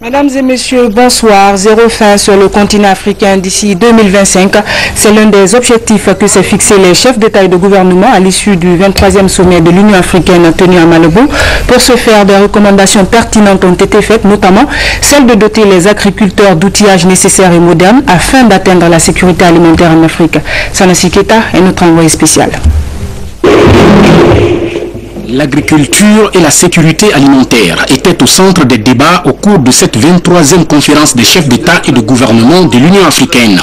Mesdames et messieurs, bonsoir. Zéro faim sur le continent africain d'ici 2025. C'est l'un des objectifs que s'est fixé les chefs d'État et de gouvernement à l'issue du 23e sommet de l'Union africaine tenu à Malabo. Pour ce faire, des recommandations pertinentes ont été faites, notamment celle de doter les agriculteurs d'outillages nécessaires et modernes afin d'atteindre la sécurité alimentaire en Afrique. Sanassi Keita est notre envoyé spécial. L'agriculture et la sécurité alimentaire étaient au centre des débats au cours de cette 23e conférence des chefs d'État et de gouvernement de l'Union africaine.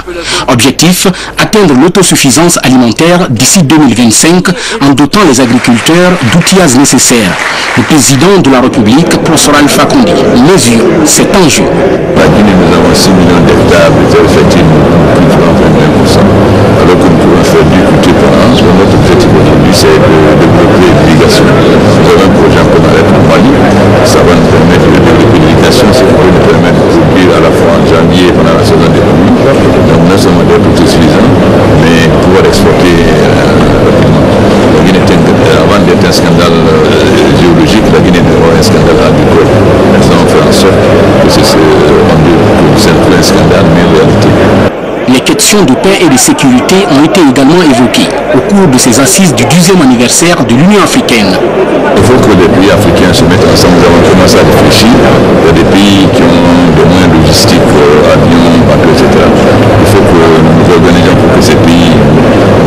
Objectif, atteindre l'autosuffisance alimentaire d'ici 2025 en dotant les agriculteurs d'outillages nécessaires. Le président de la République, professeur Alpha Condé, mesure cet enjeu. La Guinée, nous avons 6 millions d'hectares, effectivement, plus de 21%. Alors que nous pouvons faire du culture par an. Notre objectif aujourd'hui, c'est de développer l'irrigation. Nous avons un projet en partenariat avec Mali. Ça va nous permettre de développer l'irrigation, ce qui peut nous permettre de produire à la fois en janvier pendant la saison des pluies. Donc non seulement des produits suffisants, mais pouvoir exporter rapidement. La Guinée, avant d'être un scandale géologique, la Guinée est un scandale agricole. Nous allons faire en sorte que c'est un scandale, mais en réalité. Les questions de paix et de sécurité ont été également évoquées au cours de ces assises du 10e anniversaire de l'Union africaine. Il faut que les pays africains se mettent ensemble. Nous avons commencé à réfléchir. Il y a des pays qui ont des moyens logistiques, avions, bateaux, etc. Il faut que nous nous organisions pour que ces pays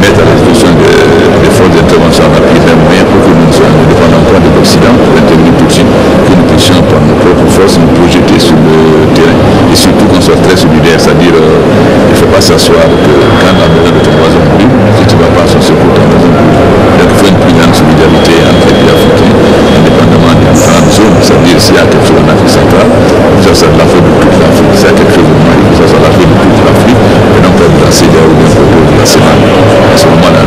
mettent à la disposition des forces d'intervention rapides les moyens pour que nous ne soyons dépendants pas de l'Occident pour intervenir tout de suite, que nous puissions par nos propres forces nous projeter sur le terrain. Et surtout qu'on soit très solidaire, c'est-à-dire il ne faut pas s'asseoir que quand la maison de ton voisin brûle, si tu ne vas pas à son secours, ton voisin brûle. Donc il faut une plus grande solidarité entre les pays africains, indépendamment des différentes zones. C'est-à-dire s'il y a quelque chose en Afrique centrale, ça c'est l'affaire de toute l'Afrique. S'il y a quelque chose au Mali, ça c'est l'affaire de toute l'Afrique. Et donc on peut la CEDEAO ou bien de la CEMAC. À ce moment-là,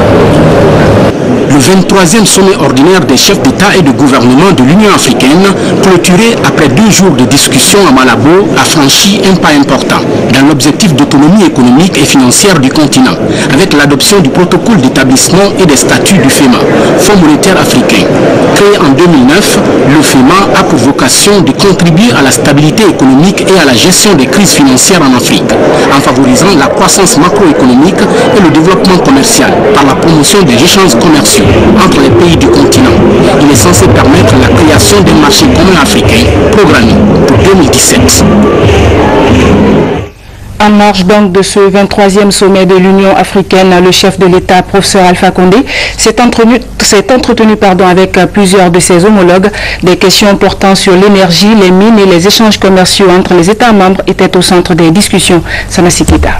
le 23e sommet ordinaire des chefs d'État et de gouvernement de l'Union africaine, clôturé après 2 jours de discussion à Malabo, a franchi un pas important dans l'objectif d'autonomie économique et financière du continent, avec l'adoption du protocole d'établissement et des statuts du FEMA, Fonds monétaire africain. Créé en 2009, le FEMA a pour vocation de contribuer à la stabilité économique et à la gestion des crises financières en Afrique, en favorisant la croissance macroéconomique et le développement commercial par la promotion des échanges commerciaux entre les pays du continent. Il est censé permettre la création d'un marché commun africain programmé pour 2017. En marge donc de ce 23e sommet de l'Union africaine, le chef de l'État, professeur Alpha Condé, s'est entretenu avec plusieurs de ses homologues. Des questions portant sur l'énergie, les mines et les échanges commerciaux entre les États membres étaient au centre des discussions. Sanassi Keita.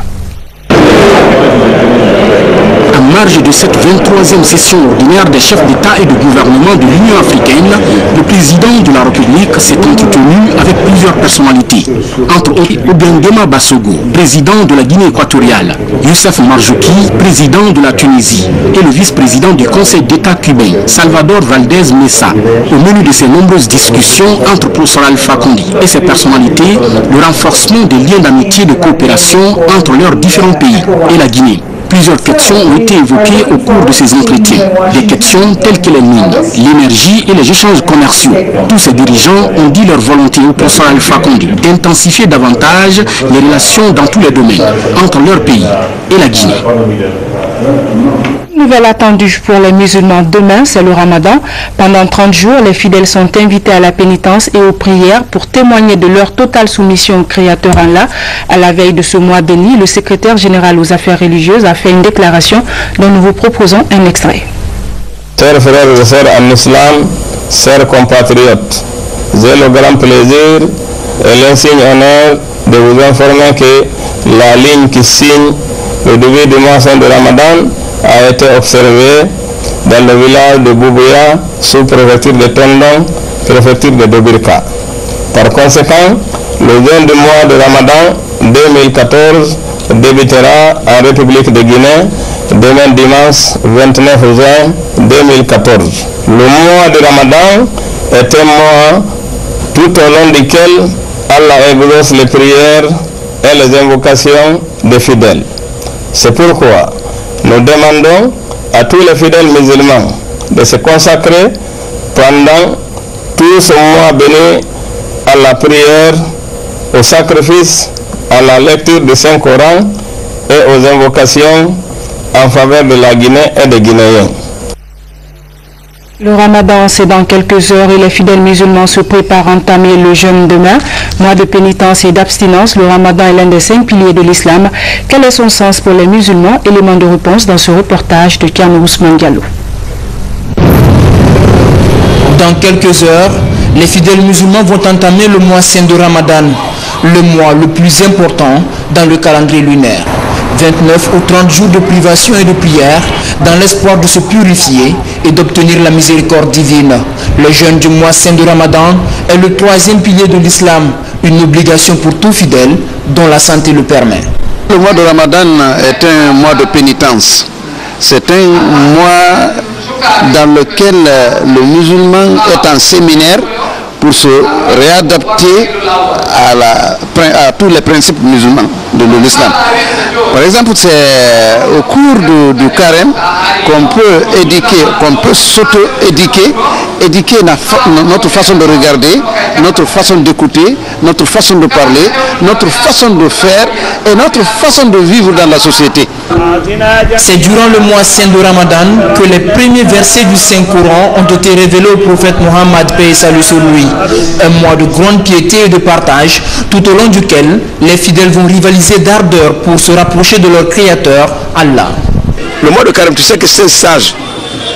En marge de cette 23e session ordinaire des chefs d'État et de gouvernement de l'Union africaine, le président de la République s'est entretenu avec plusieurs personnalités, entre autres Obiangema Bassogo, président de la Guinée équatoriale, Youssef Marjouki, président de la Tunisie, et le vice-président du Conseil d'État cubain, Salvador Valdez Mesa. Au menu de ces nombreuses discussions entre professeur Alpha Condé et ses personnalités, le renforcement des liens d'amitié et de coopération entre leurs différents pays et la Guinée. Plusieurs questions ont été évoquées au cours de ces entretiens. Des questions telles que les mines, l'énergie et les échanges commerciaux. Tous ces dirigeants ont dit leur volonté au professeur Alpha Condé d'intensifier davantage les relations dans tous les domaines entre leur pays et la Guinée. Nouvelle attendue pour les musulmans demain, c'est le Ramadan. Pendant 30 jours, les fidèles sont invités à la pénitence et aux prières pour témoigner de leur totale soumission au Créateur Allah. À la veille de ce mois béni, le secrétaire général aux affaires religieuses a fait une déclaration dont nous vous proposons un extrait. Chers frères et sœurs en islam, chers compatriotes, j'ai le grand plaisir et l'insigne honneur de vous informer que la ligne qui signe le début du mois de Ramadan a été observé dans le village de Boubouya, sous-préfecture de Tondon, préfecture de Dobirka. Par conséquent, le jeûne du mois de Ramadan 2014 débutera en République de Guinée demain dimanche 29 juin 2014. Le mois de Ramadan est un mois tout au long duquel Allah exauce les prières et les invocations des fidèles. C'est pourquoi nous demandons à tous les fidèles musulmans de se consacrer pendant tout ce mois béni à la prière au sacrifice, à la lecture du Saint-Coran et aux invocations en faveur de la Guinée et des Guinéens. Le ramadan, c'est dans quelques heures et les fidèles musulmans se préparent à entamer le jeûne demain. Mois de pénitence et d'abstinence, le ramadan est l'un des 5 piliers de l'islam. Quel est son sens pour les musulmans? Élément de réponse dans ce reportage de Kianou Ousmane Diallo. Dans quelques heures, les fidèles musulmans vont entamer le mois saint de Ramadan, le mois le plus important dans le calendrier lunaire. 29 ou 30 jours de privation et de prière dans l'espoir de se purifier et d'obtenir la miséricorde divine. Le jeûne du mois saint de Ramadan est le 3e pilier de l'islam, une obligation pour tout fidèle dont la santé le permet. Le mois de Ramadan est un mois de pénitence. C'est un mois dans lequel le musulman est en séminaire pour se réadapter à tous les principes musulmans de l'islam. Par exemple, c'est au cours du carême qu'on peut éduquer, qu'on peut s'auto-éduquer, éduquer notre façon de regarder, notre façon d'écouter, notre façon de parler, notre façon de faire et notre façon de vivre dans la société. C'est durant le mois saint de Ramadan que les premiers versets du Saint-Coran ont été révélés au prophète Mohammed, paix et salut sur lui. Un mois de grande piété et de partage, tout au long duquel les fidèles vont rivaliser d'ardeur pour se rapprocher de leur Créateur, Allah. Le mois de carême, tu sais que c'est sage.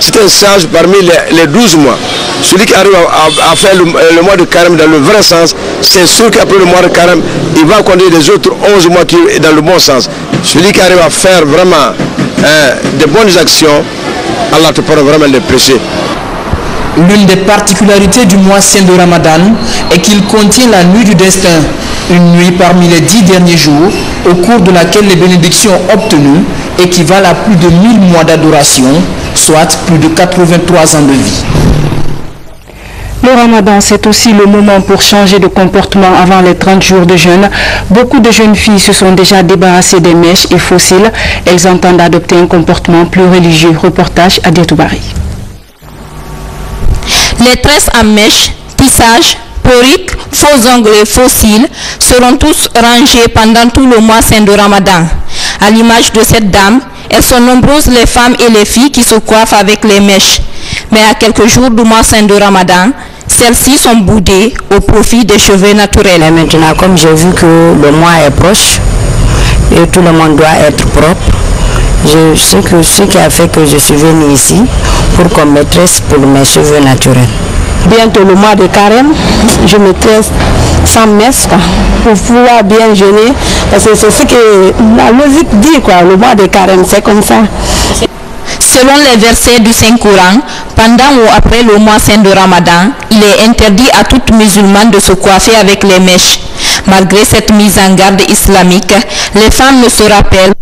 C'est un sage parmi les 12 mois. Celui qui arrive à faire le mois de carême dans le vrai sens, c'est sûr qu'après le mois de carême, il va conduire les autres 11 mois qui est dans le bon sens. Celui qui arrive à faire vraiment de bonnes actions, Allah te pardonne vraiment les péchés. L'une des particularités du mois saint de Ramadan est qu'il contient la nuit du destin, une nuit parmi les 10 derniers jours, au cours de laquelle les bénédictions obtenues équivalent à plus de 1000 mois d'adoration, soit plus de 83 ans de vie. Le ramadan, c'est aussi le moment pour changer de comportement avant les 30 jours de jeûne. Beaucoup de jeunes filles se sont déjà débarrassées des mèches et fossiles. Elles entendent adopter un comportement plus religieux. Reportage à Diatoubari. Les tresses à mèches, tissages, perruques, faux ongles et fossiles seront tous rangés pendant tout le mois saint de Ramadan. À l'image de cette dame, elles sont nombreuses les femmes et les filles qui se coiffent avec les mèches. Mais à quelques jours du mois saint de Ramadan, celles-ci sont boudées au profit des cheveux naturels. Et maintenant, comme j'ai vu que le mois est proche et tout le monde doit être propre, ce qui a fait que je suis venue ici pour qu'on me tresse pour mes cheveux naturels. Bientôt le mois de carême, je me tresse sans messe pour pouvoir bien jeûner, parce que c'est ce que la logique dit, le mois de carême, c'est comme ça. Selon les versets du Saint-Coran, pendant ou après le mois saint de Ramadan, il est interdit à toute musulmane de se coiffer avec les mèches. Malgré cette mise en garde islamique, les femmes ne se rappellent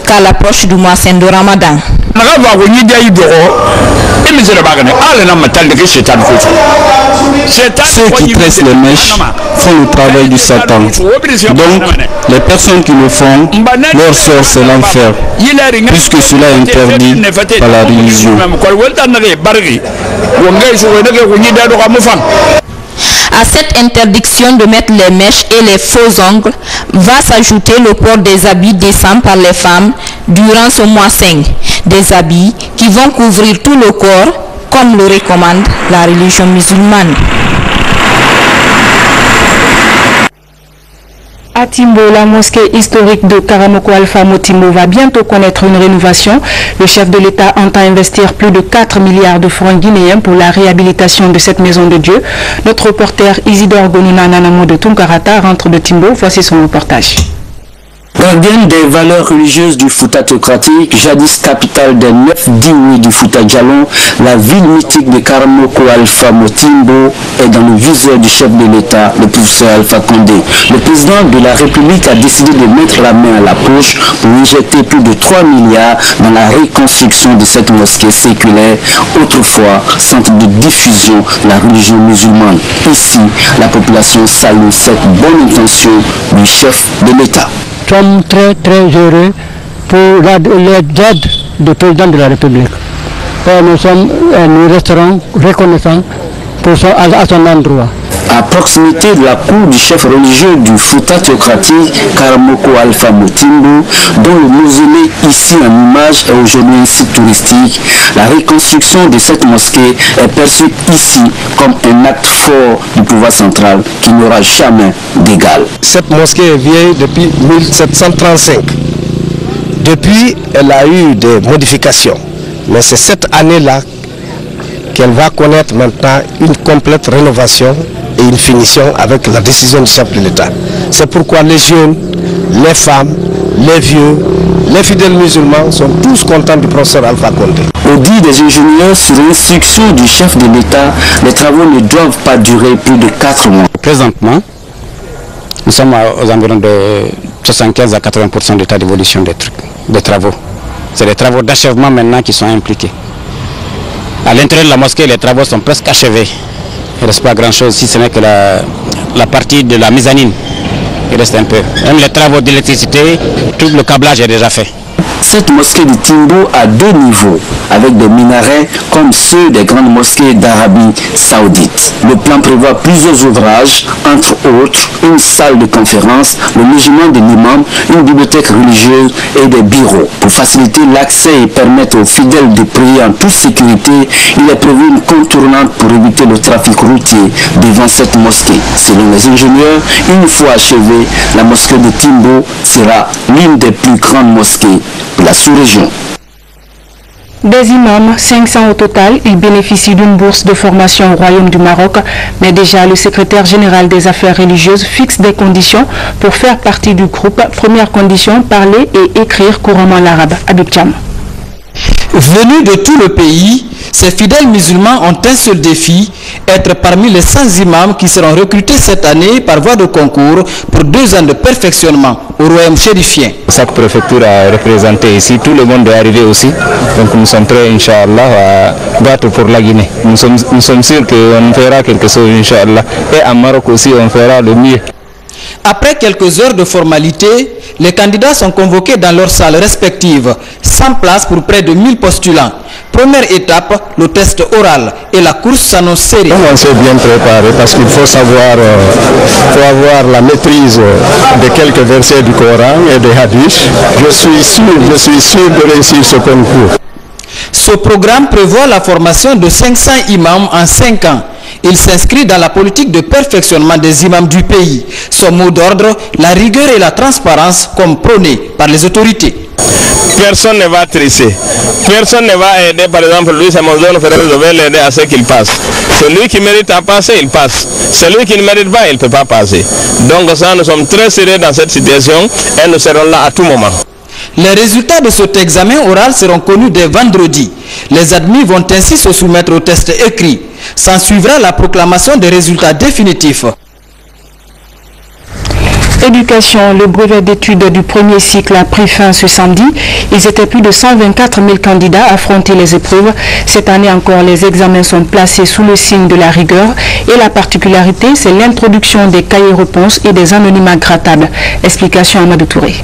qu'à l'approche du mois saint de Ramadan. Ceux qui tressent les mèches font le travail du Satan. Donc, les personnes qui le font, leur sort c'est l'enfer, puisque cela est interdit par la religion. À cette interdiction de mettre les mèches et les faux ongles va s'ajouter le port des habits décents par les femmes durant ce mois saint. Des habits qui vont couvrir tout le corps comme le recommande la religion musulmane. À Timbo, la mosquée historique de Karamoko Alpha Motimbo va bientôt connaître une rénovation. Le chef de l'État entend investir plus de 4 milliards de francs guinéens pour la réhabilitation de cette maison de Dieu. Notre reporter Isidore Gonuna Nanamo de Tunkarata rentre de Timbo. Voici son reportage. Gardienne des valeurs religieuses du Fouta théocratique, jadis capitale des 9 Diwi du Fouta Djalon, la ville mythique de Karamoko Alpha Motimbo est dans le viseur du chef de l'État, le professeur Alpha Condé. Le président de la République a décidé de mettre la main à la poche pour injecter plus de 3 milliards dans la reconstruction de cette mosquée séculaire, autrefois centre de diffusion de la religion musulmane. Ici, la population salue cette bonne intention du chef de l'État. Nous sommes très heureux pour l'aide du président de la République. Et nous resterons reconnaissants à son endroit. à proximité de la cour du chef religieux du Fouta théocratique Karamoko Alpha Motimbo, dont le mausolée ici en image est aujourd'hui un site touristique. La reconstruction de cette mosquée est perçue ici comme un acte fort du pouvoir central qui n'aura jamais d'égal. Cette mosquée est vieille depuis 1735. Depuis, elle a eu des modifications. Mais c'est cette année-là qu'elle va connaître maintenant une complète rénovation et une finition avec la décision du chef de l'État. C'est pourquoi les jeunes, les femmes, les vieux, les fidèles musulmans sont tous contents du professeur Alpha Condé. Au dit des ingénieurs, sur instruction du chef de l'État, les travaux ne doivent pas durer plus de 4 mois. Présentement, nous sommes aux environs de 75 à 80% d'état d'évolution des travaux. C'est les travaux d'achèvement maintenant qui sont impliqués. À l'intérieur de la mosquée, les travaux sont presque achevés. Il ne reste pas grand-chose, si ce n'est que la partie de la mezzanine. Il reste un peu. Même les travaux d'électricité, tout le câblage est déjà fait. Cette mosquée de Timbo a 2 niveaux, avec des minarets comme ceux des grandes mosquées d'Arabie Saoudite. Le plan prévoit plusieurs ouvrages, entre autres une salle de conférence, le logement de l'imam, une bibliothèque religieuse et des bureaux. Pour faciliter l'accès et permettre aux fidèles de prier en toute sécurité, il est prévu une contournante pour éviter le trafic routier devant cette mosquée. Selon les ingénieurs, une fois achevée, la mosquée de Timbo sera l'une des plus grandes mosquées de la sous-région. Des imams, 500 au total, ils bénéficient d'une bourse de formation au Royaume du Maroc. Mais déjà, le secrétaire général des affaires religieuses fixe des conditions pour faire partie du groupe. Première condition, parler et écrire couramment l'arabe. Habib Cham. Venus de tout le pays, ces fidèles musulmans ont un seul défi, être parmi les 100 imams qui seront recrutés cette année par voie de concours pour 2 ans de perfectionnement au royaume chérifien. Chaque préfecture a représenté ici, tout le monde est arrivé aussi. Donc nous sommes prêts, Inch'Allah, à battre pour la Guinée. Nous sommes sûrs qu'on fera quelque chose, Inch'Allah. Et en Maroc aussi, on fera le mieux. Après quelques heures de formalité, les candidats sont convoqués dans leurs salles respectives, 100 places pour près de 1000 postulants. Première étape, le test oral et la course s'annonce serrée. On s'est bien préparé parce qu'il faut savoir, avoir la maîtrise de quelques versets du Coran et des hadiths. Je suis sûr de réussir ce concours. Ce programme prévoit la formation de 500 imams en 5 ans. Il s'inscrit dans la politique de perfectionnement des imams du pays. Son mot d'ordre, la rigueur et la transparence comme prônée par les autorités. Personne ne va trisser. Personne ne va aider, par exemple, lui, c'est mon zone, je vais l'aider à ce qu'il passe. Celui qui mérite à passer, il passe. Celui qui ne mérite pas, il ne peut pas passer. Donc ça, nous sommes très sérieux dans cette situation et nous serons là à tout moment. Les résultats de cet examen oral seront connus dès vendredi. Les admis vont ainsi se soumettre au test écrit. S'en suivra la proclamation des résultats définitifs. Éducation, le brevet d'études du premier cycle a pris fin ce samedi. Ils étaient plus de 124 000 candidats à affronter les épreuves. Cette année encore, les examens sont placés sous le signe de la rigueur. Et la particularité, c'est l'introduction des cahiers-réponses et des anonymats grattables. Explication à Amadou Touré.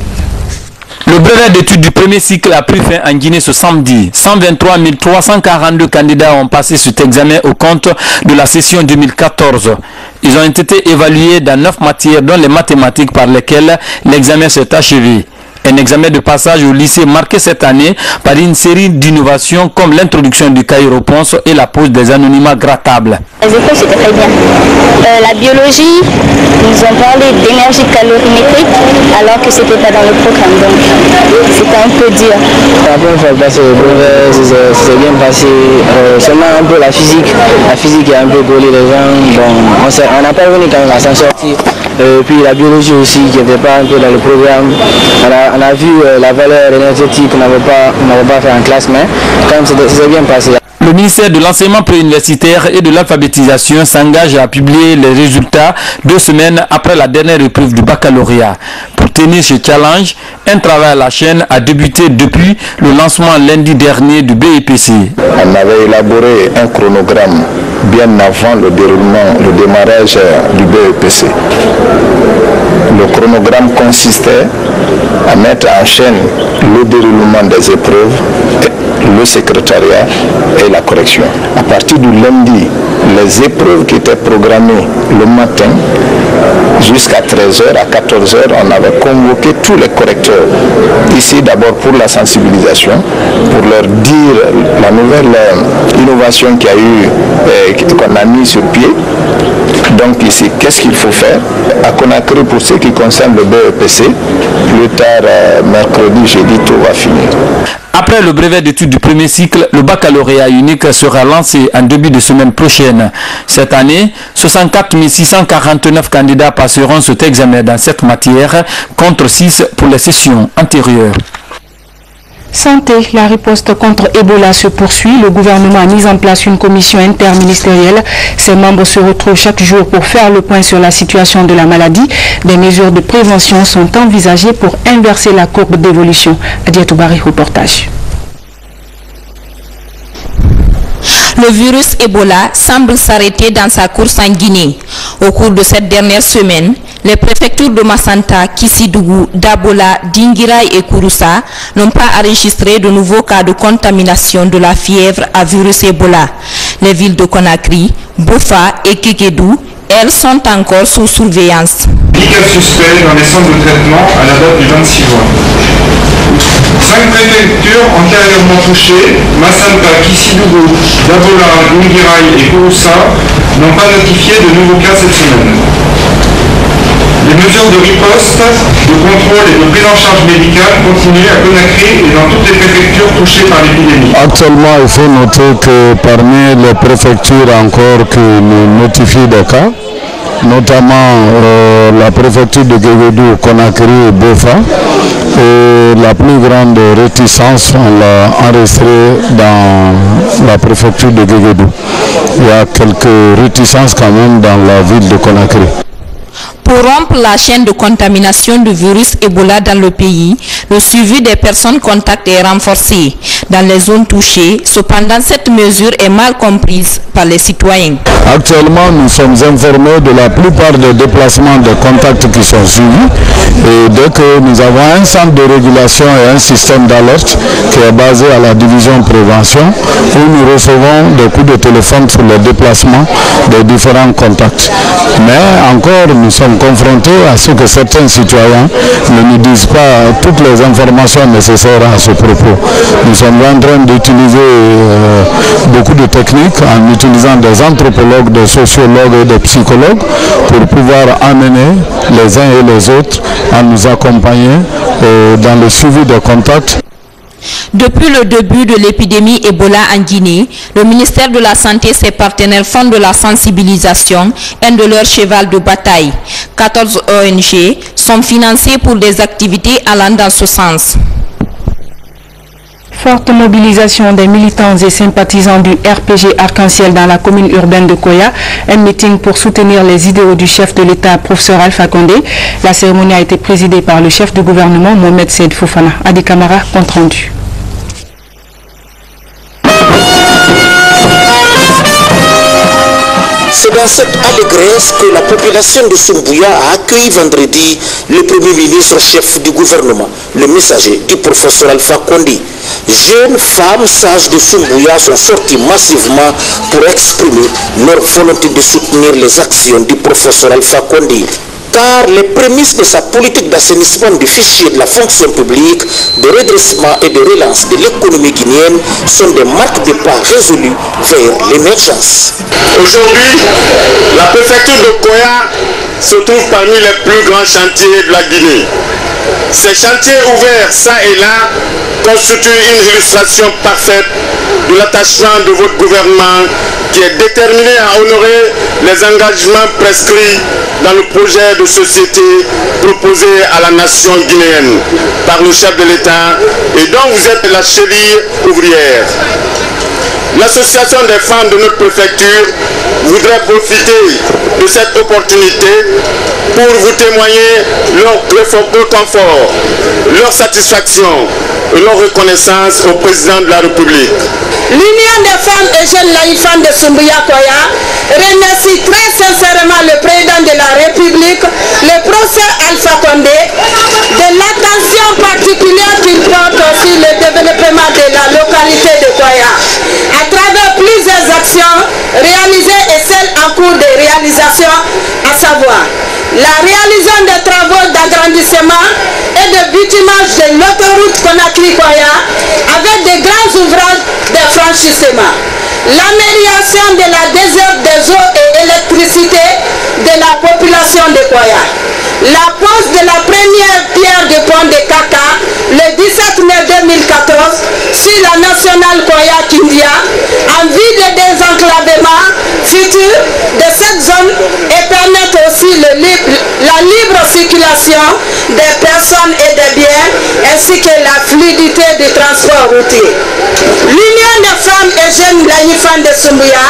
Le brevet d'études du premier cycle a pris fin en Guinée ce samedi. 123 342 candidats ont passé cet examen au compte de la session 2014. Ils ont été évalués dans 9 matières, dont les mathématiques par lesquelles l'examen s'est achevé. Un examen de passage au lycée marqué cette année par une série d'innovations comme l'introduction du cahier-réponse et la pose des anonymats grattables. Les écoles, c'était très bien. La biologie, ils ont parlé d'énergie calorimétrique alors que c'était pas dans le programme, donc c'était un peu dur. La première fois passé le brevet, c'est bien passé. Seulement un peu la physique est un peu collée les gens. Bon, on n'a pas venu quand même à s'en sortir. Puis la biologie aussi qui n'était pas un peu dans le programme. On a vu la valeur énergétique qu'on n'avait pas fait en classe, mais quand même c'est bien passé. Le ministère de l'enseignement préuniversitaire et de l'alphabétisation s'engage à publier les résultats 2 semaines après la dernière épreuve du baccalauréat. Pour tenir ce challenge, un travail à la chaîne a débuté depuis le lancement lundi dernier du BEPC. On avait élaboré un chronogramme bien avant le démarrage du BEPC. Le chronogramme consistait à mettre en chaîne le déroulement des épreuves, le secrétariat et la correction. À partir du lundi, les épreuves qui étaient programmées le matin, jusqu'à 13h, à 14h, on avait convoqué tous les correcteurs. Ici, d'abord pour la sensibilisation, pour leur dire la nouvelle innovation qu'il y a eu, qu'on a mis sur pied. Donc ici, qu'est-ce qu'il faut faire? À Conakry, pour ce qui concerne le BEPC, plus tard, mercredi, jeudi, tout va finir. Après le brevet d'études du premier cycle, le baccalauréat unique sera lancé en début de semaine prochaine. Cette année, 64 649 candidats passeront cet examen dans cette matière, contre 6 pour les sessions antérieures. Santé, la riposte contre Ebola se poursuit. Le gouvernement a mis en place une commission interministérielle. Ses membres se retrouvent chaque jour pour faire le point sur la situation de la maladie. Des mesures de prévention sont envisagées pour inverser la courbe d'évolution. Adiatou Bari, reportage. Le virus Ebola semble s'arrêter dans sa course en Guinée. Au cours de cette dernière semaine, les préfectures de Massanta, Kissidougou, Dabola, Dinguiraï et Kouroussa n'ont pas enregistré de nouveaux cas de contamination de la fièvre à virus Ebola. Les villes de Conakry, Bofa et Kékédou, elles, sont encore sous surveillance. 10 cas suspects dans les centres de traitement à la date du 26 juin. 5 préfectures antérieurement touchées, Massanta, Kissidougou, Dabola, Dinguiraï et Kouroussa, n'ont pas notifié de nouveaux cas cette semaine. Les mesures de riposte, de contrôle et de prise en charge médicale continuent à Conakry et dans toutes les préfectures touchées par l'épidémie. Actuellement, il faut noter que parmi les préfectures encore qui nous notifient des cas, notamment la préfecture de Guéguédou, Conakry et Bofa, et la plus grande réticence, on l'a enregistrée dans la préfecture de Guéguédou. Il y a quelques réticences quand même dans la ville de Conakry. Pour rompre la chaîne de contamination du virus Ebola dans le pays, le suivi des personnes contacts est renforcé dans les zones touchées. Cependant, cette mesure est mal comprise par les citoyens. Actuellement, nous sommes informés de la plupart des déplacements de contacts qui sont suivis. Et dès que nous avons un centre de régulation et un système d'alerte qui est basé à la division prévention, où nous recevons des coups de téléphone sur les déplacements des différents contacts. Mais encore, nous sommes confrontés à ce que certains citoyens ne nous disent pas toutes les informations nécessaires à ce propos. Nous sommes en train d'utiliser beaucoup de techniques en utilisant des anthropologues, des sociologues et des psychologues pour pouvoir amener les uns et les autres à nous accompagner dans le suivi des contacts. Depuis le début de l'épidémie Ebola en Guinée, le ministère de la Santé et ses partenaires font de la sensibilisation un de leurs chevals de bataille. 14 ONG sont financées pour des activités allant dans ce sens. Forte mobilisation des militants et sympathisants du RPG Arc-en-Ciel dans la commune urbaine de Koya. Un meeting pour soutenir les idéaux du chef de l'État, professeur Alpha Condé. La cérémonie a été présidée par le chef du gouvernement, Mohamed Seyd Fofana. Adi Kamara, compte rendu. C'est dans cette allégresse que la population de Soumbouya a accueilli vendredi le Premier ministre chef du gouvernement, le messager du professeur Alpha Condé. Jeunes femmes sages de Soumbouya sont sorties massivement pour exprimer leur volonté de soutenir les actions du professeur Alpha Condé. Car les prémices de sa politique d'assainissement du fichier de la fonction publique, de redressement et de relance de l'économie guinéenne sont des marques de pas résolus vers l'émergence. Aujourd'hui, la préfecture de Koya se trouve parmi les plus grands chantiers de la Guinée. Ces chantiers ouverts ça et là constituent une illustration parfaite de l'attachement de votre gouvernement qui est déterminé à honorer les engagements prescrits dans le projet de société proposé à la nation guinéenne par le chef de l'État et dont vous êtes la cheville ouvrière. L'association des femmes de notre préfecture voudrait profiter de cette opportunité pour vous témoigner leur confort, leur satisfaction et leur reconnaissance au président de la République. L'Union des femmes et jeunes laïfans de Soumbouya Koya remercie très sincèrement le président de la République, le professeur Alpha mobilisation, à savoir la réalisation des travaux d'agrandissement et de bitumage de l'autoroute Conakry-Koya avec des grands ouvrages de franchissement, l'amélioration de la desserte des eaux et électricité de la population de Koya, la pose de la première pierre du pont de Kaka le 17 mai 2014 sur la nationale Koya-Kindia en vue de désenclavement futur de cette zone et permettre aussi la libre circulation des personnes et des biens ainsi que la fluidité du transport routier. L'Union des femmes et jeunes Laïfan de Soumbouya,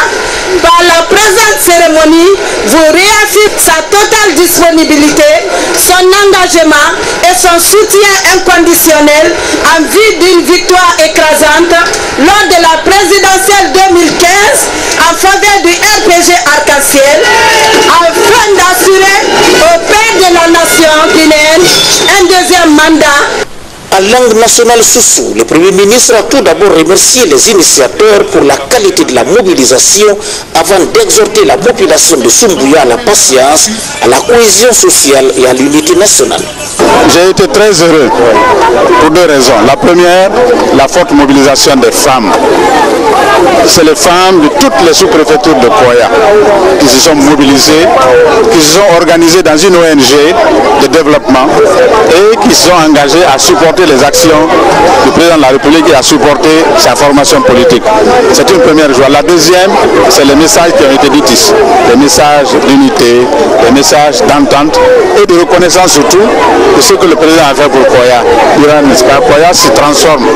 par la présente cérémonie, vous réaffirme sa totale disponibilité, son engagement et son soutien inconditionnel en vue d'une victoire écrasante lors de la présidentielle 2015 en faveur du RPG Arc-en-Ciel, afin d'assurer au père de la nation guinéenne un deuxième mandat. En langue nationale Soussou, le Premier ministre a tout d'abord remercié les initiateurs pour la qualité de la mobilisation avant d'exhorter la population de Soumbouya à la patience, à la cohésion sociale et à l'unité nationale. J'ai été très heureux pour deux raisons. La première, la forte mobilisation des femmes. C'est les femmes de toutes les sous-préfectures de Koya qui se sont mobilisées, qui se sont organisées dans une ONG de développement et qui se sont engagées à supporter les actions du président de la République et à supporter sa formation politique. C'est une première joie. La deuxième, c'est les messages qui ont été dits ici. Les messages d'unité, les messages d'entente et de reconnaissance surtout de ce que le président a fait pour Koya. Koya se transforme.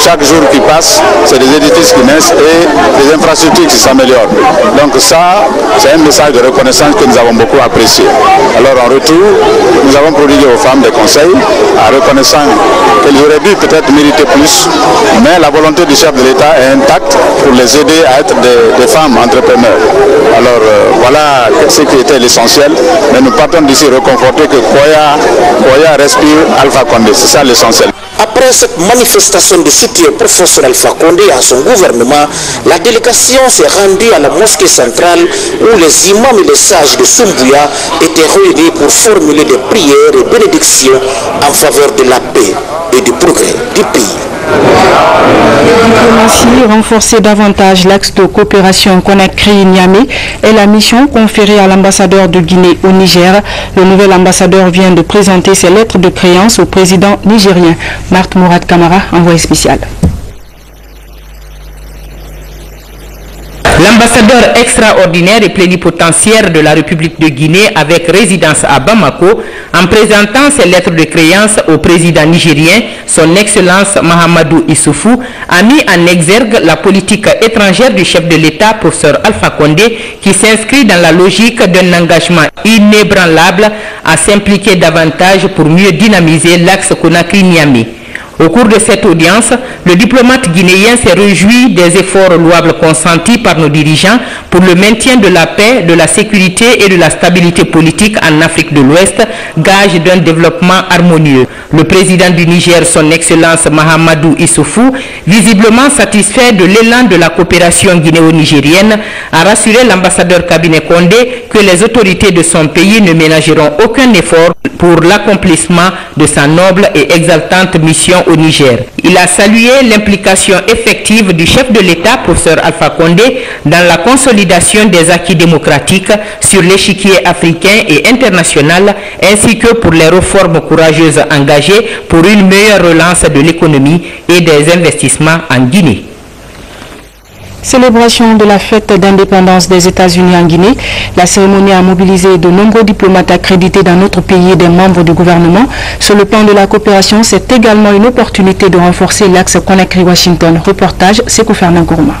Chaque jour qui passe, c'est des édifices qui naissent et des infrastructures qui s'améliorent. Donc ça, c'est un message de reconnaissance que nous avons beaucoup apprécié. Alors en retour, nous avons prodigué aux femmes des conseils en reconnaissant qu'elles auraient dû peut-être mériter plus, mais la volonté du chef de l'État est intacte pour les aider à être des femmes entrepreneurs. Alors voilà ce qui était l'essentiel, mais nous partons d'ici reconfortés que Koya respire Alpha Condé, c'est ça l'essentiel. Après cette manifestation de soutien au professeur Alpha Condé et à son gouvernement, la délégation s'est rendue à la mosquée centrale où les imams et les sages de Soumbouya étaient réunis pour formuler des prières et bénédictions en faveur de la paix et du progrès du pays. Renforcer davantage l'axe de coopération Conakry-Niamey est la mission conférée à l'ambassadeur de Guinée au Niger. Le nouvel ambassadeur vient de présenter ses lettres de créance au président nigérien. Marthe Mourad Kamara, envoyé spécial. L'ambassadeur extraordinaire et plénipotentiaire de la République de Guinée avec résidence à Bamako, en présentant ses lettres de créance au président nigérien, son Excellence Mahamadou Issoufou, a mis en exergue la politique étrangère du chef de l'État, professeur Alpha Condé, qui s'inscrit dans la logique d'un engagement inébranlable à s'impliquer davantage pour mieux dynamiser l'axe Conakry-Niamey. Au cours de cette audience, le diplomate guinéen s'est réjoui des efforts louables consentis par nos dirigeants pour le maintien de la paix, de la sécurité et de la stabilité politique en Afrique de l'Ouest, gage d'un développement harmonieux. Le président du Niger, son Excellence Mahamadou Issoufou, visiblement satisfait de l'élan de la coopération guinéo-nigérienne, a rassuré l'ambassadeur Cabinet Condé que les autorités de son pays ne ménageront aucun effort pour l'accomplissement de sa noble et exaltante mission au Niger. Il a salué l'implication effective du chef de l'État, professeur Alpha Condé, dans la consolidation des acquis démocratiques sur l'échiquier africain et international, ainsi que pour les réformes courageuses engagées pour une meilleure relance de l'économie et des investissements en Guinée. Célébration de la fête d'indépendance des États-Unis en Guinée. La cérémonie a mobilisé de nombreux diplomates accrédités dans notre pays et des membres du gouvernement. Sur le plan de la coopération, c'est également une opportunité de renforcer l'axe Conakry-Washington. Reportage, Sekou Fernand Gourma.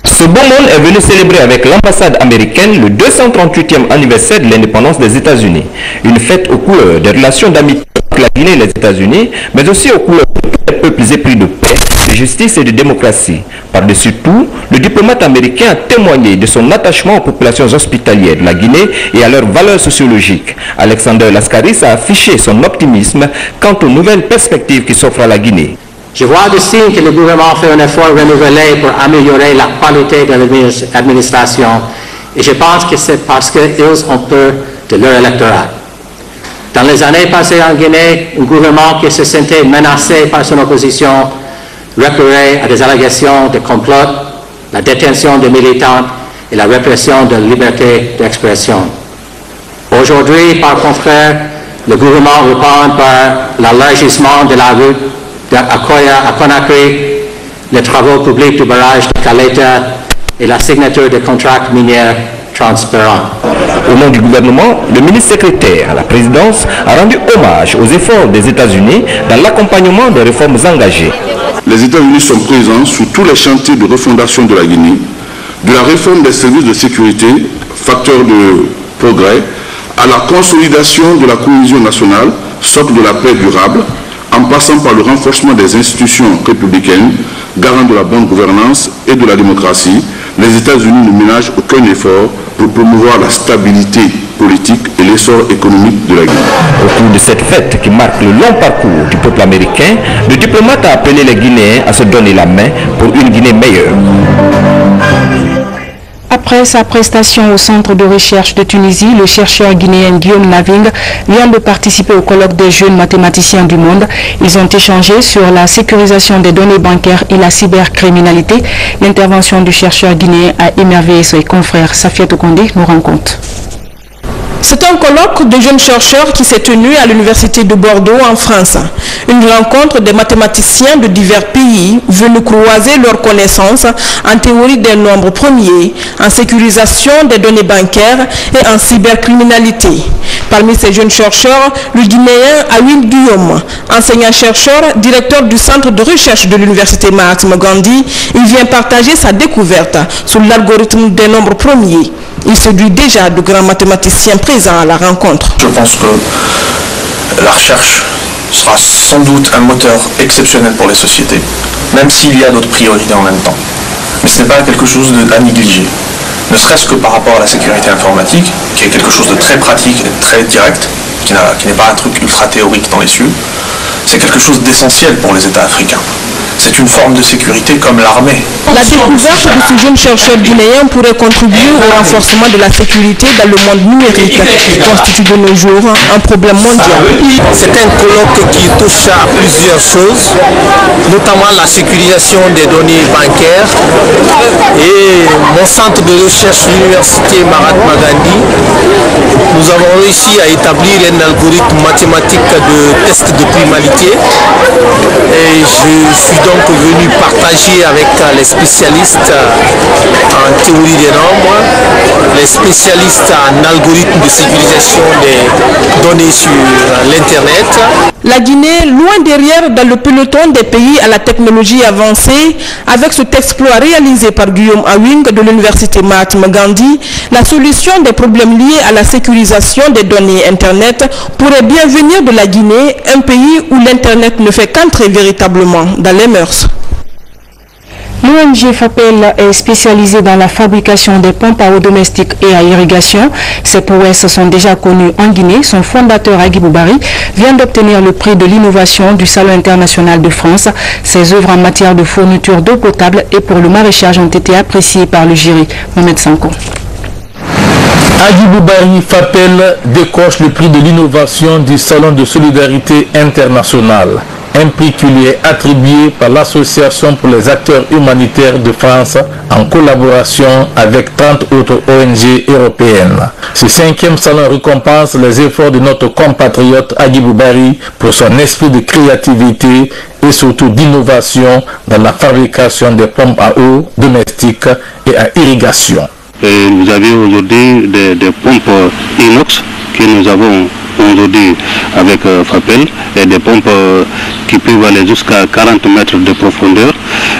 Ce beau monde est venu célébrer avec l'ambassade américaine le 238e anniversaire de l'indépendance des États-Unis. Une fête aux couleurs des relations d'amitié entre la Guinée et les États-Unis, mais aussi aux couleurs de tous les peuples épris de paix, de justice et de démocratie. Par-dessus tout, le diplomate américain a témoigné de son attachement aux populations hospitalières de la Guinée et à leurs valeurs sociologiques. Alexander Laskaris a affiché son optimisme quant aux nouvelles perspectives qui s'offrent à la Guinée. Je vois de signes que le gouvernement fait un effort renouvelé pour améliorer la qualité de l'administration Et je pense que c'est parce qu'ils ont peur de leur électorat. Dans les années passées en Guinée, un gouvernement qui se sentait menacé par son opposition recourait à des allégations de complot, la détention de militants et la répression de la liberté d'expression. Aujourd'hui, par contraire, le gouvernement répond par l'élargissement de la route d'Akoya à Conakry, les travaux publics du barrage de Kaleta et la signature de contrats miniers transparents. Au nom du gouvernement, le ministre secrétaire à la présidence a rendu hommage aux efforts des États-Unis dans l'accompagnement des réformes engagées. Les États-Unis sont présents sur tous les chantiers de refondation de la Guinée, de la réforme des services de sécurité, facteur de progrès, à la consolidation de la cohésion nationale, socle de la paix durable, en passant par le renforcement des institutions républicaines, garant de la bonne gouvernance et de la démocratie. Les États-Unis ne ménagent aucun effort pour promouvoir la stabilité politique et l'essor économique de la Guinée. Au cours de cette fête qui marque le long parcours du peuple américain, le diplomate a appelé les Guinéens à se donner la main pour une Guinée meilleure. Après sa prestation au centre de recherche de Tunisie, le chercheur guinéen Guillaume Naving vient de participer au colloque des jeunes mathématiciens du monde. Ils ont échangé sur la sécurisation des données bancaires et la cybercriminalité. L'intervention du chercheur guinéen a émerveillé ses confrères. Safia Tokondé nous rend compte. C'est un colloque de jeunes chercheurs qui s'est tenu à l'université de Bordeaux en France. Une rencontre des mathématiciens de divers pays venus croiser leurs connaissances en théorie des nombres premiers, en sécurisation des données bancaires et en cybercriminalité. Parmi ces jeunes chercheurs, le Guinéen Awil Guillaume, enseignant-chercheur, directeur du centre de recherche de l'université Mahatma Gandhi, il vient partager sa découverte sur l'algorithme des nombres premiers. Il séduit déjà de grands mathématiciens présents à la rencontre. Je pense que la recherche sera sans doute un moteur exceptionnel pour les sociétés, même s'il y a d'autres priorités en même temps. Mais ce n'est pas quelque chose à négliger. Ne serait-ce que par rapport à la sécurité informatique, qui est quelque chose de très pratique et très direct, qui n'est pas un truc ultra théorique dans les cieux, c'est quelque chose d'essentiel pour les États africains. C'est une forme de sécurité comme l'armée. La découverte de ce jeune chercheur guinéen pourrait contribuer au renforcement de la sécurité dans le monde numérique, qui constitue de nos jours un problème mondial. C'est un colloque qui touche à plusieurs choses, notamment la sécurisation des données bancaires. Et mon centre de recherche, l'université Mahatma Gandhi, nous avons réussi à établir un algorithme mathématique de test de primalité. Et je suis donc venu partager avec les spécialistes en théorie des nombres, les spécialistes en algorithme de sécurisation des données sur l'Internet. La Guinée, loin derrière dans le peloton des pays à la technologie avancée, avec cet exploit réalisé par Guillaume Awing de l'université Mahatma Gandhi, la solution des problèmes liés à la sécurisation des données Internet pourrait bien venir de la Guinée, un pays où l'Internet ne fait qu'entrer véritablement dans les mœurs. L'ONG FAPEL est spécialisée dans la fabrication des pompes à eau domestique et à irrigation. Ces prouesses sont déjà connues en Guinée. Son fondateur, Agui Boubari, vient d'obtenir le prix de l'innovation du Salon international de France. Ses œuvres en matière de fourniture d'eau potable et pour le maraîchage ont été appréciées par le jury. Mohamed Sanko. Agui Boubari FAPEL décroche le prix de l'innovation du Salon de solidarité internationale. Un prix qui lui est attribué par l'Association pour les acteurs humanitaires de France en collaboration avec 30 autres ONG européennes. Ce 5e salon récompense les efforts de notre compatriote Agui Boubari pour son esprit de créativité et surtout d'innovation dans la fabrication des pompes à eau domestiques et à irrigation. Et vous avez aujourd'hui des pompes inox que nous avons aujourd'hui avec FAPEL et des pompes qui peuvent aller jusqu'à 40 mètres de profondeur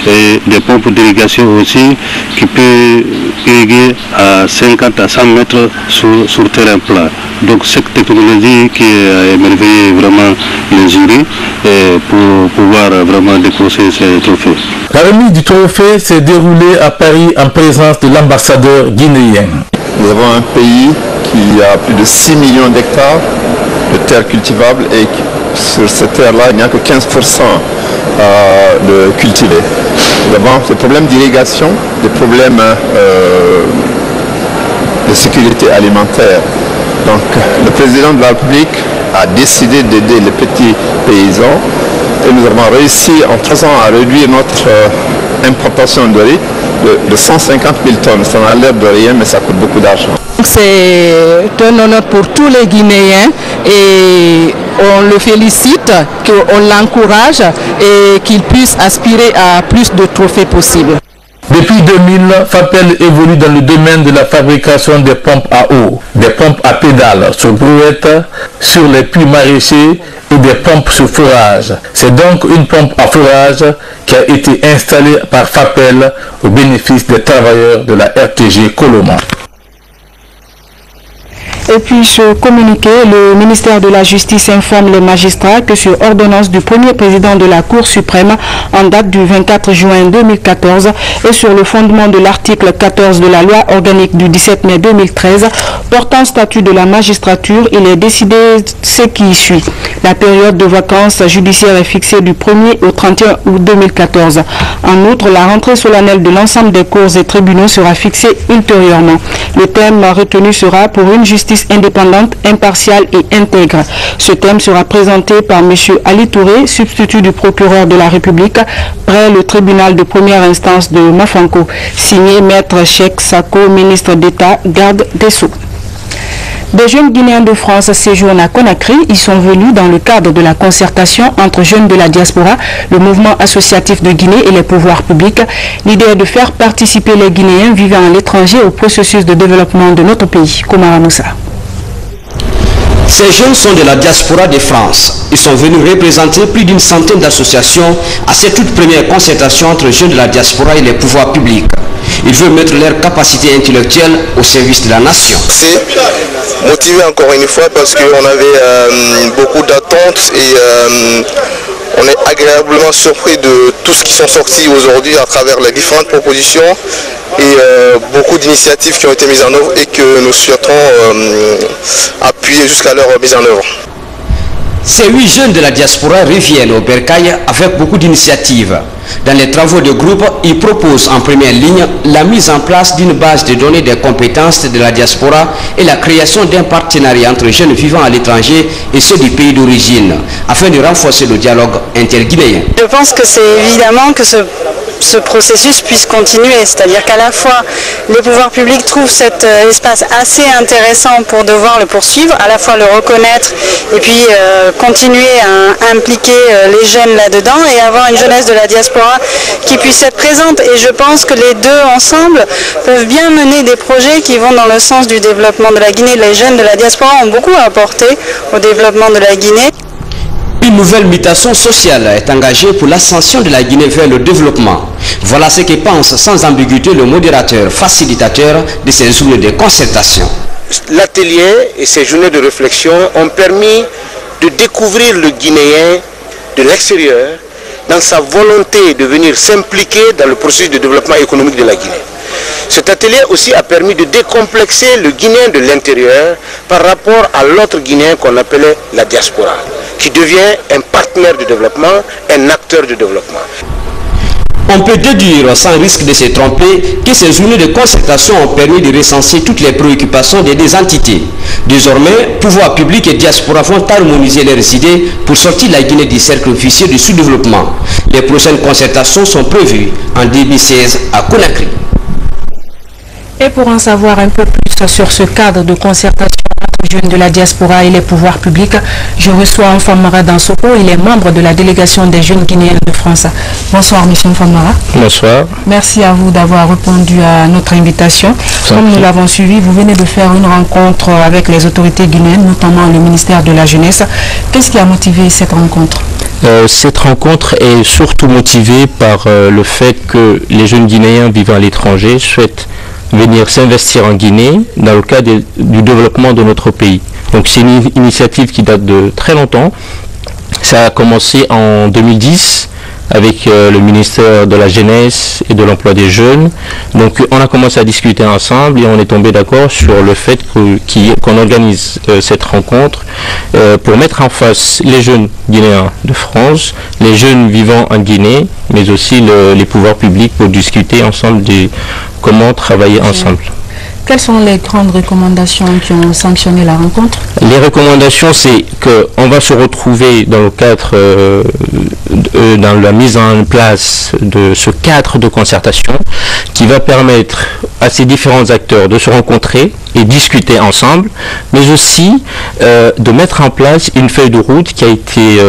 et des pompes d'irrigation aussi qui peuvent irriguer à 50 à 100 mètres sur terrain plat. Donc cette technologie qui a émerveillé vraiment les jurys pour pouvoir vraiment décrocher ces trophées. La remise du trophée s'est déroulée à Paris en présence de l'ambassadeur guinéen. Nous avons un pays qui a plus de 6 millions d'hectares de terres cultivables et sur ces terres-là, il n'y a que 15% de cultivés. Nous avons des problèmes d'irrigation, des problèmes de sécurité alimentaire. Donc le président de la République a décidé d'aider les petits paysans et nous avons réussi en 3 ans à réduire notre importation de riz de 150 000 tonnes. Ça n'a l'air de rien, mais ça coûte beaucoup d'argent. C'est un honneur pour tous les Guinéens et on le félicite, qu'on l'encourage et qu'il puisse aspirer à plus de trophées possibles. Depuis 2000, FAPEL évolue dans le domaine de la fabrication des pompes à eau, des pompes à pédales sur brouette, sur les puits maraîchers et des pompes sur fourrage. C'est donc une pompe à fourrage qui a été installée par FAPEL au bénéfice des travailleurs de la RTG Coloma. Et puis ce communiqué, le ministère de la Justice informe les magistrats que sur ordonnance du premier président de la Cour suprême en date du 24 juin 2014 et sur le fondement de l'article 14 de la loi organique du 17 mai 2013 portant statut de la magistrature, il est décidé ce qui suit. La période de vacances judiciaires est fixée du 1er au 31 août 2014. En outre, la rentrée solennelle de l'ensemble des cours et tribunaux sera fixée ultérieurement. Le thème retenu sera pour une justice indépendante, impartiale et intègre. Ce thème sera présenté par M. Ali Touré, substitut du procureur de la République, près le tribunal de première instance de Mafanko. Signé Maître Cheikh Sako, ministre d'État, garde des Sceaux. Des jeunes Guinéens de France séjournent à Conakry. Ils sont venus dans le cadre de la concertation entre jeunes de la diaspora, le mouvement associatif de Guinée et les pouvoirs publics. L'idée est de faire participer les Guinéens vivant à l'étranger au processus de développement de notre pays. Komara Moussa. Ces jeunes sont de la diaspora de France. Ils sont venus représenter plus d'une centaine d'associations à cette toute première concertation entre jeunes de la diaspora et les pouvoirs publics. Ils veulent mettre leur capacité intellectuelle au service de la nation. C'est motivé encore une fois parce qu'on avait beaucoup d'attentes et on est agréablement surpris de tout ce qui sont sortis aujourd'hui à travers les différentes propositions et beaucoup d'initiatives qui ont été mises en œuvre et que nous souhaitons appuyer jusqu'à leur mise en œuvre. Ces 8 jeunes de la diaspora reviennent au Bercail avec beaucoup d'initiatives. Dans les travaux de groupe, ils proposent en première ligne la mise en place d'une base de données des compétences de la diaspora et la création d'un partenariat entre jeunes vivant à l'étranger et ceux du pays d'origine, afin de renforcer le dialogue interguinéen. Je pense que c'est évidemment que ce processus puisse continuer, c'est-à-dire qu'à la fois les pouvoirs publics trouvent cet espace assez intéressant pour devoir le poursuivre, à la fois le reconnaître et puis continuer à impliquer les jeunes là-dedans et avoir une jeunesse de la diaspora qui puisse être présente. Et je pense que les deux ensemble peuvent bien mener des projets qui vont dans le sens du développement de la Guinée. Les jeunes de la diaspora ont beaucoup apporté au développement de la Guinée. Une nouvelle mutation sociale est engagée pour l'ascension de la Guinée vers le développement. Voilà ce que pense sans ambiguïté le modérateur facilitateur de ces journées de concertation. L'atelier et ces journées de réflexion ont permis de découvrir le Guinéen de l'extérieur dans sa volonté de venir s'impliquer dans le processus de développement économique de la Guinée. Cet atelier aussi a permis de décomplexer le Guinéen de l'intérieur par rapport à l'autre Guinéen qu'on appelait la diaspora, qui devient un partenaire de développement, un acteur de développement. On peut déduire, sans risque de se tromper, que ces journées de concertation ont permis de recenser toutes les préoccupations des deux entités. Désormais, pouvoir public et diaspora vont harmoniser leurs idées pour sortir la Guinée du cercle vicieux du sous-développement. Les prochaines concertations sont prévues en 2016 à Conakry. Et pour en savoir un peu plus sur ce cadre de concertation entre jeunes de la diaspora et les pouvoirs publics, je reçois Mfamara Dansoko, il est membre de la délégation des jeunes Guinéens de France. Bonsoir M. Mfamara. Bonsoir. Merci à vous d'avoir répondu à notre invitation. Comme nous l'avons suivi, vous venez de faire une rencontre avec les autorités guinéennes, notamment le ministère de la Jeunesse. Qu'est-ce qui a motivé cette rencontre? Cette rencontre est surtout motivée par le fait que les jeunes Guinéens vivant à l'étranger souhaitent venir s'investir en Guinée dans le cadre du développement de notre pays. Donc c'est une initiative qui date de très longtemps. Ça a commencé en 2010 avec le ministère de la Jeunesse et de l'Emploi des Jeunes. Donc on a commencé à discuter ensemble et on est tombé d'accord sur le fait qu'on organise cette rencontre pour mettre en face les jeunes Guinéens de France, les jeunes vivant en Guinée, mais aussi les pouvoirs publics pour discuter ensemble de comment travailler ensemble. Quelles sont les grandes recommandations qui ont sanctionné la rencontre? Les recommandations, c'est qu'on va se retrouver dans le cadre, dans la mise en place de ce cadre de concertation qui va permettre à ces différents acteurs de se rencontrer et discuter ensemble, mais aussi de mettre en place une feuille de route qui a été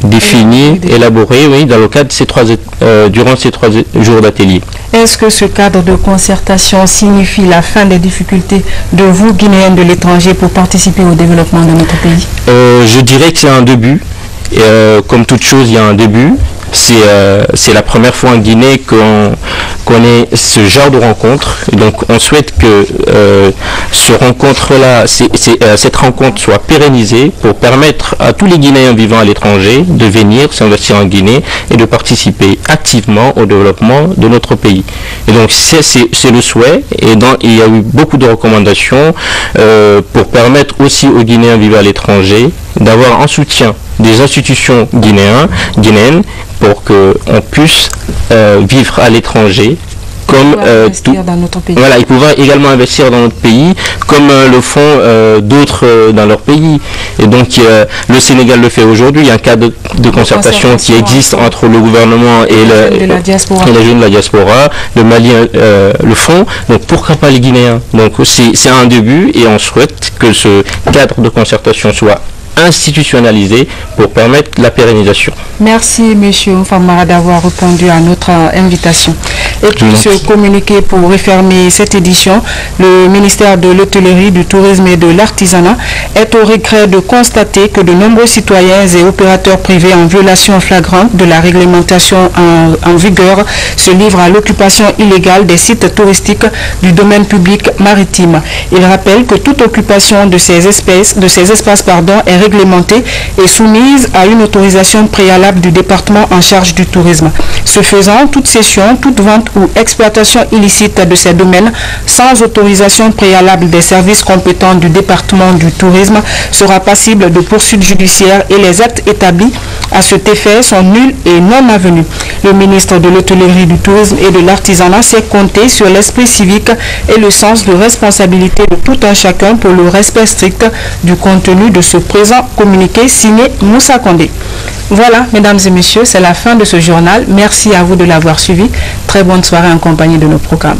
définie, élaborée, oui, dans le cadre de durant ces 3 jours d'atelier. Est-ce que ce cadre de concertation signifie la fin des difficultés de vous, Guinéens de l'étranger, pour participer au développement de notre pays? Je dirais que c'est un début. Comme toute chose, il y a un début. C'est la première fois en Guinée qu'on ait ce genre de rencontre. Donc on souhaite que cette rencontre soit pérennisée pour permettre à tous les Guinéens vivant à l'étranger de venir s'investir en Guinée et de participer activement au développement de notre pays. Et donc c'est le souhait, et il y a eu beaucoup de recommandations pour permettre aussi aux Guinéens vivant à l'étranger d'avoir un soutien des institutions guinéennes pour qu'on puisse vivre à l'étranger comme dans notre pays. Voilà, ils pouvaient également investir dans notre pays comme le font d'autres dans leur pays. Et donc le Sénégal le fait aujourd'hui. Il y a un cadre de concertation qui existe entre le gouvernement et les jeunes de la diaspora. Le Mali le font. Donc pourquoi pas les Guinéens? Donc c'est un début, et on souhaite que ce cadre de concertation soit institutionnalisé pour permettre la pérennisation. Merci monsieur Famara d'avoir répondu à notre invitation. Et puis ce communiqué pour refermer cette édition, le ministère de l'Hôtellerie, du Tourisme et de l'Artisanat est au regret de constater que de nombreux citoyens et opérateurs privés en violation flagrante de la réglementation en vigueur se livrent à l'occupation illégale des sites touristiques du domaine public maritime. Il rappelle que toute occupation de ces espaces est réglementée et soumise à une autorisation préalable du département en charge du tourisme. Ce faisant, toute cession, toute vente ou exploitation illicite de ces domaines sans autorisation préalable des services compétents du département du tourisme sera passible de poursuites judiciaires, et les actes établis à cet effet sont nuls et non avenus. Le ministre de l'Hôtellerie, du Tourisme et de l'Artisanat s'est compté sur l'esprit civique et le sens de responsabilité de tout un chacun pour le respect strict du contenu de ce présent communiqué signé Moussa Condé. Voilà, mesdames et messieurs, c'est la fin de ce journal. Merci à vous de l'avoir suivi. Très bonne soirée en compagnie de nos programmes.